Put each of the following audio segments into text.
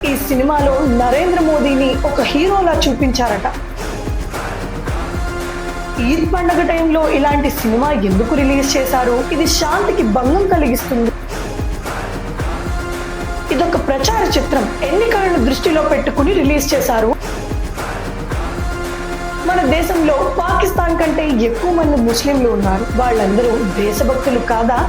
ఈ సినిమాలో నరేంద్ర మోదీని ఒక హీరోలా చూపించారట. ఈద్ పండుగ టైంలో ఇలాంటి సినిమా ఎందుకు రిలీజ్ చేశారు? ఇది శాంతికి భంగం కలిగిస్తుంది. ఇదొక ప్రచార చిత్రం. ఎన్నికలను దృష్టిలో పెట్టుకుని రిలీజ్ చేశారు. మన దేశంలో పాకిస్తాన్ కంటే ఎక్కువ మంది ముస్లింలు ఉన్నారు. వాళ్ళందరూ దేశభక్తులు కాదా?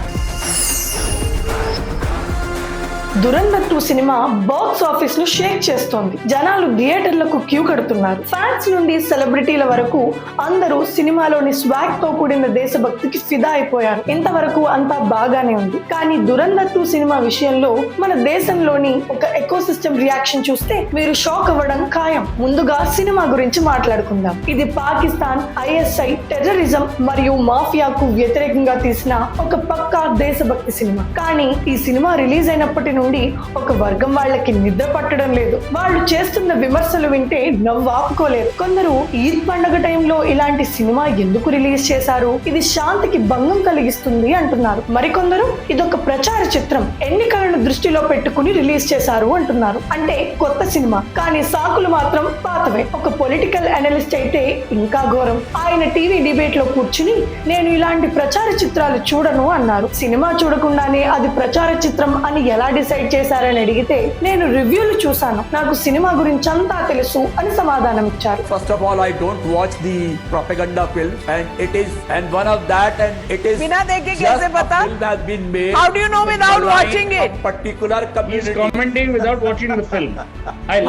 దురంధర్ 2 సినిమా బాక్స్ ఆఫీస్ ను షేక్ చేస్తోంది. జనాలు థియేటర్లకు క్యూ కడుతున్నారు. ఫ్యాన్స్ నుండి సెలబ్రిటీల వరకు అందరూ సినిమాలోని స్వాగ్ తో కూడిన దేశభక్తికి ఫిదా అయిపోయారు. ఇంతవరకు అంతా బాగానే ఉంది. కానీ దురంధర్ 2 సినిమా విషయంలో మన దేశంలోని ఒక ఎకోసిస్టమ్ రియాక్షన్ చూస్తే మీరు షాక్ అవ్వడం ఖాయం. ముందుగా సినిమా గురించి మాట్లాడుకుందాం. ఇది పాకిస్తాన్, ISI, టెర్రరిజం మరియు మాఫియాకు వ్యతిరేకంగా తీసిన ఒక పక్కా దేశభక్తి సినిమా. కానీ ఈ సినిమా రిలీజ్ అయినప్పటి నుండి ఒక వర్గం వాళ్ళకి నిద్ర పట్టడం లేదు. వాళ్ళు చేస్తున్న విమర్శలు వింటే నవ్వు ఆపుకోలేదు. కొందరు ఈద్ పండుగ టైంలో ఇలాంటి సినిమా ఎందుకు రిలీజ్ చేశారు? ఇది శాంతికి భంగం కలిగిస్తుంది అంటున్నారు. మరికొందరు ఇదొక ప్రచార చిత్రం, ఎన్నికలను దృష్టిలో పెట్టుకుని రిలీజ్ చేశారు అంటున్నారు. అంటే కొత్త సినిమా, కానీ సాకులు మాత్రం పాతవే. ఒక పొలిటికల్ అనలిస్ట్ అయితే ఇంకా ఘోరం. ఆయన టీవీ డిబేట్ లో కూర్చుని నేను ఇలాంటి ప్రచార చిత్రాలు చూడను అన్నారు. సినిమా చూడకుండానే అది ప్రచార చిత్రం అని ఎలా డిసైడ్ చేశారని అడిగితే నేను రివ్యూలు చూశాను, నాకు సినిమా గురించి అంతా తెలుసు అని సమాధానం ఇచ్చారు. First of all I don't watch the propaganda film and one of that and it is बिना देखे कैसे पता? film has been made. How do you know without watching it? Particular community. He's commenting without watching the film.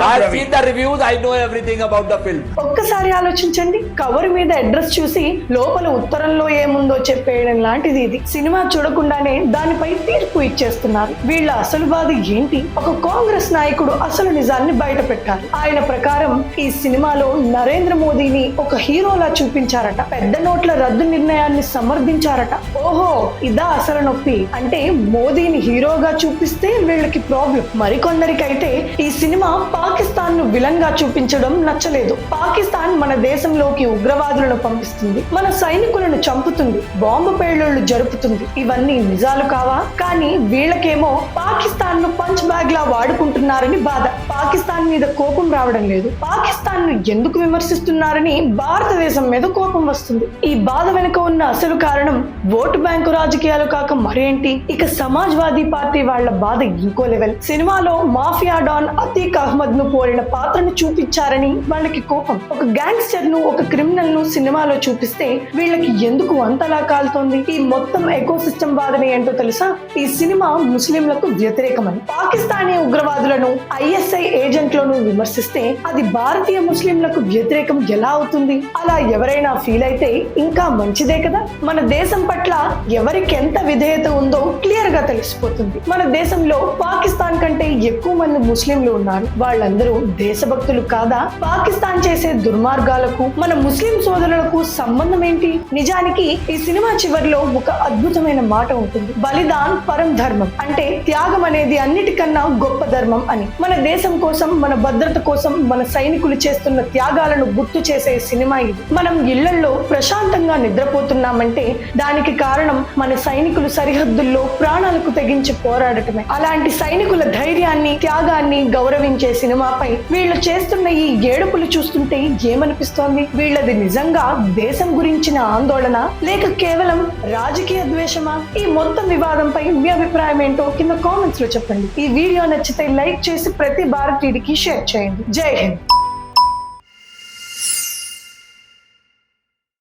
I've seen the reviews. I know everything about the film. ఒక్కసారి ఆలోచించండి. Cover మీద address చూసి లోపల ఉత్తరంలో ఏముందో చెప్పేయడం లాంటిది ఇది. Cinema చూడకుండానే దానిపై తీర్పు ఇచ్చేస్తున్నారు. వీళ్ళ అసలు బాధ ఏంటి? ఒక కాంగ్రెస్ నాయకుడు అసలు నిజాన్ని బయట పెట్టారు. ఆయన ప్రకారం ఈ సినిమాలో నరేంద్ర మోదీని ఒక హీరోలా చూపించారట. పెద్ద నోట్ల రద్దు నిర్ణయాన్ని సమర్థించారట. ఓహో, ఇదా అసలు నొప్పి? అంటే మోదీని హీరోగా చూపిస్తే వీళ్ళకి ప్రాబ్లం. మరికొందరికైతే ఈ సినిమా పాకిస్తాన్ ను విలన్ గా చూపించడం నచ్చలేదు. పాకిస్తాన్ మన దేశంలోకి ఉగ్రవాదులను పంపిస్తుంది, మన సైనికులను చంపుతుంది, బాంబు పేలుళ్లు జరుపుతుంది. ఇవన్నీ నిజాలు కావా? కానీ వీళ్ళకేమో పాకిస్తాన్ ను పంచ్ బ్యాగ్ లా వాడుకుంటున్నారని బాధ. పాకిస్తాన్ మీద కోపం రావడం లేదు. పాకిస్తాన్ ను ఎందుకు విమర్శిస్తున్నారని భారతదేశం మీద కోపం వస్తుంది. ఈ బాధ వెనుక ఉన్న అసలు కారణం ఓటు బ్యాంకు రాజకీయాలు కాక మరేంటి? ఇక సమాజ్వాదీ పార్టీ వాళ్ళ బాధ ఇంకో లెవెల్. సినిమాలో మాఫియా డాన్ అతీక్ అహ్మద్ ను పోలిన పాత్రను చూపించారని వాళ్ళకి కోపం. ఒక గ్యాంగ్స్టర్ ను, ఒక క్రిమినల్ ను సినిమాలో చూపిస్తే వీళ్ళకి ఎందుకు అంతలా కాలుతోంది? ఈ మొత్తం ఎకోసిస్టమ్ బాధని ఏంటో తెలుసా? ఈ సినిమా ముస్లింలకు వ్యతిరేకమని. పాకిస్తానీ ఉగ్రవాదులను, ISI ఏజెంట్లను విమర్శిస్తే అది భారతీయ ముస్లింలకు వ్యతిరేకం ఎలా అవుతుంది? అలా ఎవరైనా ఫీల్ అయితే ఇంకా మంచిదే కదా. మన దేశం పట్ల ఎవరికి ఎంత విధేయత ఉందో క్లియర్ గా తెలిసిపోతుంది. మన దేశంలో పాకిస్తాన్ కంటే ఎక్కువ మంది ముస్లింలు ఉన్నారు. వాళ్ళందరూ దేశభక్తులు కాదా? పాకిస్తాన్ చేసే దుర్మార్గాలకు మన ముస్లిం సోదరులకు సంబంధం ఏంటి? నిజానికి ఈ సినిమా చివరిలో ఒక అద్భుతమైన మాట ఉంటుంది. బలిదాన్ పరం ధర్మం. అంటే త్యాగం అనేది అన్నిటికన్నా గొప్ప ధర్మం అని. మన దేశం కోసం, మన భద్రత కోసం మన సైనికులు చేస్తున్న త్యాగాలను గుర్తు చేసే సినిమా ఇది. మనం ఇళ్లలో ప్రశాంతంగా నిద్రపోతున్నామంటే దానికి కారణం మన సైనికులు సరిహద్దుల్లో ప్రాణాలకు తెగించి పోరాడటమే. అలాంటి సైనికుల ధైర్యాన్ని, త్యాగాన్ని గౌరవించే సినిమాపై వీళ్ళు చేస్తున్న ఈ ఏడుపులు చూస్తుంటే ఏమనిపిస్తోంది? వీళ్ళది నిజంగా దేశం గురించిన ఆందోళన, లేక కేవలం రాజకీయ ద్వేషమా? ఈ మొత్తం వివాదంపై మీ అభిప్రాయం ఏంటో కింద కామెంట్స్ లో చెప్పండి. ఈ వీడియో నచ్చితే లైక్ చేసి ప్రతి భారతీయుడికి షేర్ చేయండి. జై హింద్.